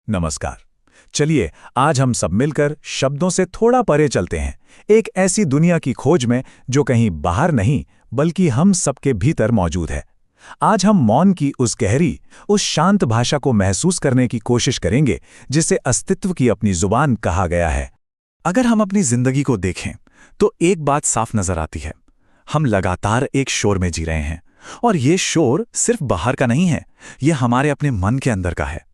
नमस्कार। चलिए आज हम सब मिलकर शब्दों से थोड़ा परे चलते हैं, एक ऐसी दुनिया की खोज में जो कहीं बाहर नहीं बल्कि हम सबके भीतर मौजूद है। आज हम मौन की उस गहरी, उस शांत भाषा को महसूस करने की कोशिश करेंगे जिसे अस्तित्व की अपनी जुबान कहा गया है। अगर हम अपनी जिंदगी को देखें तो एक बात साफ नजर आती है, हम लगातार एक शोर में जी रहे हैं। और ये शोर सिर्फ बाहर का नहीं है, ये हमारे अपने मन के अंदर का है।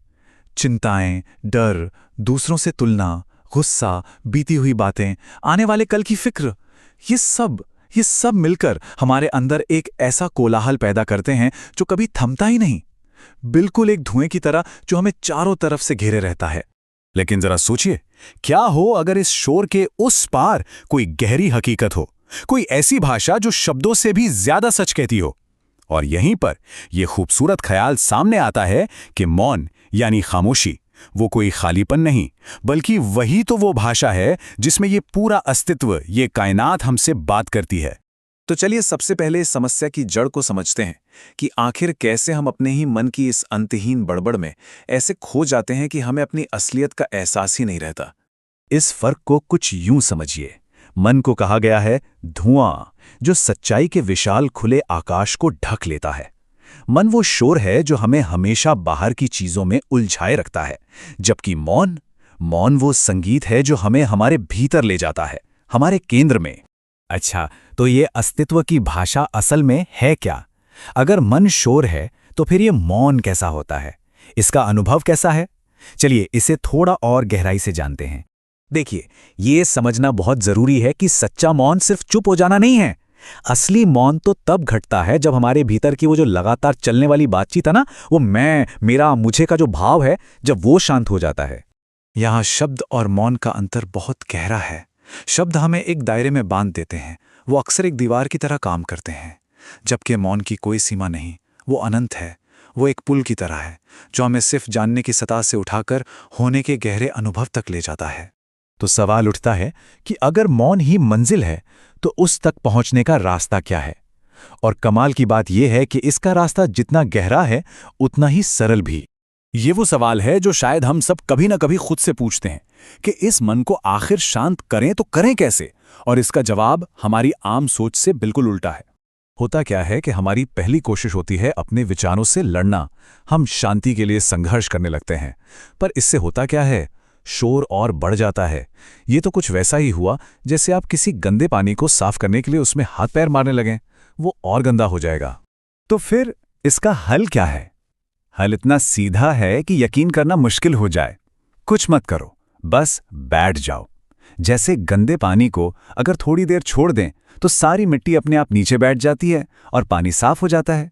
चिंताएं, डर, दूसरों से तुलना, गुस्सा, बीती हुई बातें, आने वाले कल की फिक्र, ये सब मिलकर हमारे अंदर एक ऐसा कोलाहल पैदा करते हैं जो कभी थमता ही नहीं, बिल्कुल एक धुएं की तरह जो हमें चारों तरफ से घेरे रहता है। लेकिन जरा सोचिए, क्या हो अगर इस शोर के उस पार कोई गहरी हकीकत हो, कोई ऐसी भाषा जो शब्दों से भी ज्यादा सच कहती हो। और यहीं पर यह खूबसूरत ख्याल सामने आता है कि मौन यानी खामोशी वो कोई खालीपन नहीं, बल्कि वही तो वो भाषा है जिसमें ये पूरा अस्तित्व, ये कायनात हमसे बात करती है। तो चलिए सबसे पहले इस समस्या की जड़ को समझते हैं कि आखिर कैसे हम अपने ही मन की इस अंतहीन बड़बड़ में ऐसे खो जाते हैं कि हमें अपनी असलियत का एहसास ही नहीं रहता। इस फर्क को कुछ यूं समझिए, मन को कहा गया है धुआं, जो सच्चाई के विशाल खुले आकाश को ढक लेता है। मन वो शोर है जो हमें हमेशा बाहर की चीजों में उलझाए रखता है, जबकि मौन वो संगीत है जो हमें हमारे भीतर ले जाता है, हमारे केंद्र में। अच्छा, तो ये अस्तित्व की भाषा असल में है क्या? अगर मन शोर है तो फिर ये मौन कैसा होता है, इसका अनुभव कैसा है? चलिए इसे थोड़ा और गहराई से जानते हैं। देखिए, ये समझना बहुत जरूरी है कि सच्चा मौन सिर्फ चुप हो जाना नहीं है। असली मौन तो तब घटता है जब हमारे भीतर की वो जो लगातार चलने वाली बातचीत है ना, वो मैं, मेरा, मुझे का जो भाव है, जब वो शांत हो जाता है। यहाँ शब्द और मौन का अंतर बहुत गहरा है। शब्द हमें एक दायरे में बांध देते हैं, वो अक्सर एक दीवार की तरह काम करते हैं, जबकि मौन की कोई सीमा नहीं, वो अनंत है। वो एक पुल की तरह है जो हमें सिर्फ जानने की सतह से उठाकर होने के गहरे अनुभव तक ले जाता है। तो सवाल उठता है कि अगर मौन ही मंजिल है तो उस तक पहुंचने का रास्ता क्या है? और कमाल की बात यह है कि इसका रास्ता जितना गहरा है उतना ही सरल भी। ये वो सवाल है जो शायद हम सब कभी ना कभी खुद से पूछते हैं कि इस मन को आखिर शांत करें तो करें कैसे? और इसका जवाब हमारी आम सोच से बिल्कुल उल्टा है। होता क्या है कि हमारी पहली कोशिश होती है अपने विचारों से लड़ना, हम शांति के लिए संघर्ष करने लगते हैं। पर इससे होता क्या है? शोर और बढ़ जाता है। ये तो कुछ वैसा ही हुआ जैसे आप किसी गंदे पानी को साफ करने के लिए उसमें हाथ पैर मारने लगें, वो और गंदा हो जाएगा। तो फिर इसका हल क्या है? हल इतना सीधा है कि यकीन करना मुश्किल हो जाए। कुछ मत करो, बस बैठ जाओ। जैसे गंदे पानी को अगर थोड़ी देर छोड़ दें तो सारी मिट्टी अपने आप नीचे बैठ जाती है और पानी साफ हो जाता है।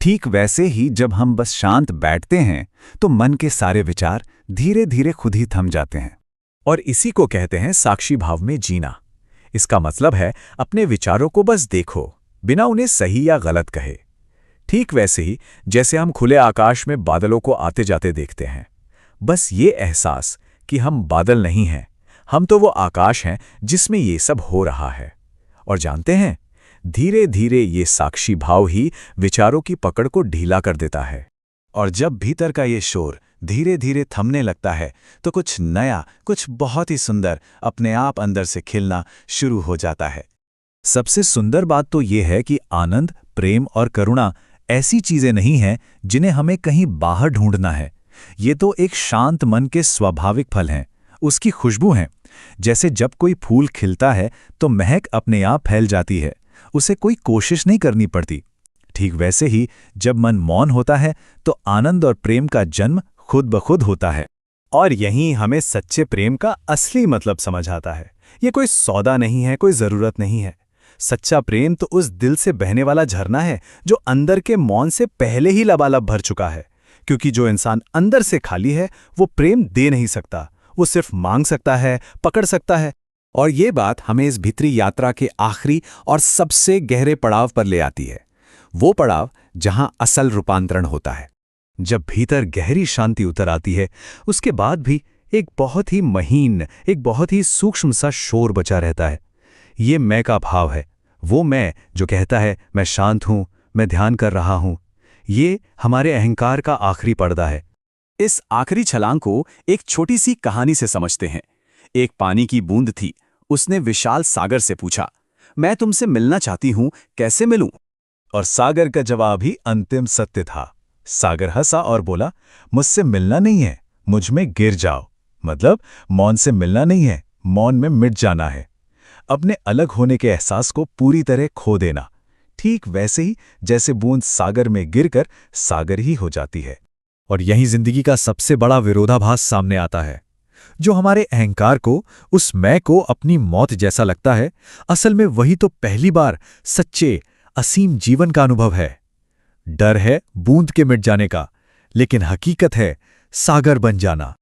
ठीक वैसे ही जब हम बस शांत बैठते हैं तो मन के सारे विचार धीरे धीरे खुद ही थम जाते हैं। और इसी को कहते हैं साक्षी भाव में जीना। इसका मतलब है अपने विचारों को बस देखो, बिना उन्हें सही या गलत कहे। ठीक वैसे ही जैसे हम खुले आकाश में बादलों को आते जाते देखते हैं। बस ये एहसास कि हम बादल नहीं हैं, हम तो वो आकाश हैं जिसमें ये सब हो रहा है। और जानते हैं, धीरे धीरे ये साक्षी भाव ही विचारों की पकड़ को ढीला कर देता है। और जब भीतर का ये शोर धीरे धीरे थमने लगता है तो कुछ नया, कुछ बहुत ही सुंदर अपने आप अंदर से खिलना शुरू हो जाता है। सबसे सुंदर बात तो ये है कि आनंद, प्रेम और करुणा ऐसी चीजें नहीं हैं जिन्हें हमें कहीं बाहर ढूंढना है। ये तो एक शांत मन के स्वाभाविक फल हैं, उसकी खुशबू हैं। जैसे जब कोई फूल खिलता है तो महक अपने आप फैल जाती है, उसे कोई कोशिश नहीं करनी पड़ती। ठीक वैसे ही जब मन मौन होता है तो आनंद और प्रेम का जन्म खुद ब खुद होता है। और यहीं हमें सच्चे प्रेम का असली मतलब समझ आता है। ये कोई सौदा नहीं है, कोई जरूरत नहीं है। सच्चा प्रेम तो उस दिल से बहने वाला झरना है जो अंदर के मौन से पहले ही लबालब भर चुका है। क्योंकि जो इंसान अंदर से खाली है वो प्रेम दे नहीं सकता, वो सिर्फ मांग सकता है, पकड़ सकता है। और ये बात हमें इस भीतरी यात्रा के आखिरी और सबसे गहरे पड़ाव पर ले आती है, वो पड़ाव जहां असल रूपांतरण होता है। जब भीतर गहरी शांति उतर आती है, उसके बाद भी एक बहुत ही महीन, एक बहुत ही सूक्ष्म सा शोर बचा रहता है। ये मैं का भाव है, वो मैं जो कहता है मैं शांत हूं, मैं ध्यान कर रहा हूं। ये हमारे अहंकार का आखिरी पर्दा है। इस आखिरी छलांग को एक छोटी सी कहानी से समझते हैं। एक पानी की बूंद थी। उसने विशाल सागर से पूछा, मैं तुमसे मिलना चाहती हूँ, कैसे मिलूं? और सागर का जवाब ही अंतिम सत्य था। सागर हंसा और बोला, मुझसे मिलना नहीं है, मुझ में गिर जाओ। मतलब मौन से मिलना नहीं है, मौन में मिट जाना है। अपने अलग होने के एहसास को पूरी तरह खो देना। ठीक वैसे ही जैसे बूंद सागर में गिरकर सागर ही हो जाती है। और यही जिंदगी का सबसे बड़ा विरोधाभास सामने आता है। जो हमारे अहंकार को, उस मैं को अपनी मौत जैसा लगता है, असल में वही तो पहली बार सच्चे असीम जीवन का अनुभव है। डर है बूंद के मिट जाने का, लेकिन हकीकत है सागर बन जाना।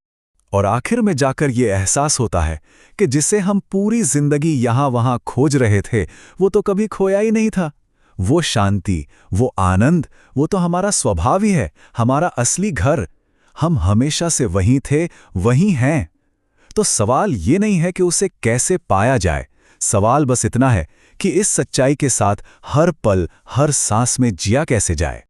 और आखिर में जाकर ये एहसास होता है कि जिसे हम पूरी जिंदगी यहां वहां खोज रहे थे, वो तो कभी खोया ही नहीं था। वो शांति, वो आनंद, वो तो हमारा स्वभाव ही है, हमारा असली घर। हम हमेशा से वहीं थे, वहीं हैं। तो सवाल ये नहीं है कि उसे कैसे पाया जाए, सवाल बस इतना है कि इस सच्चाई के साथ हर पल, हर सांस में जिया कैसे जाए।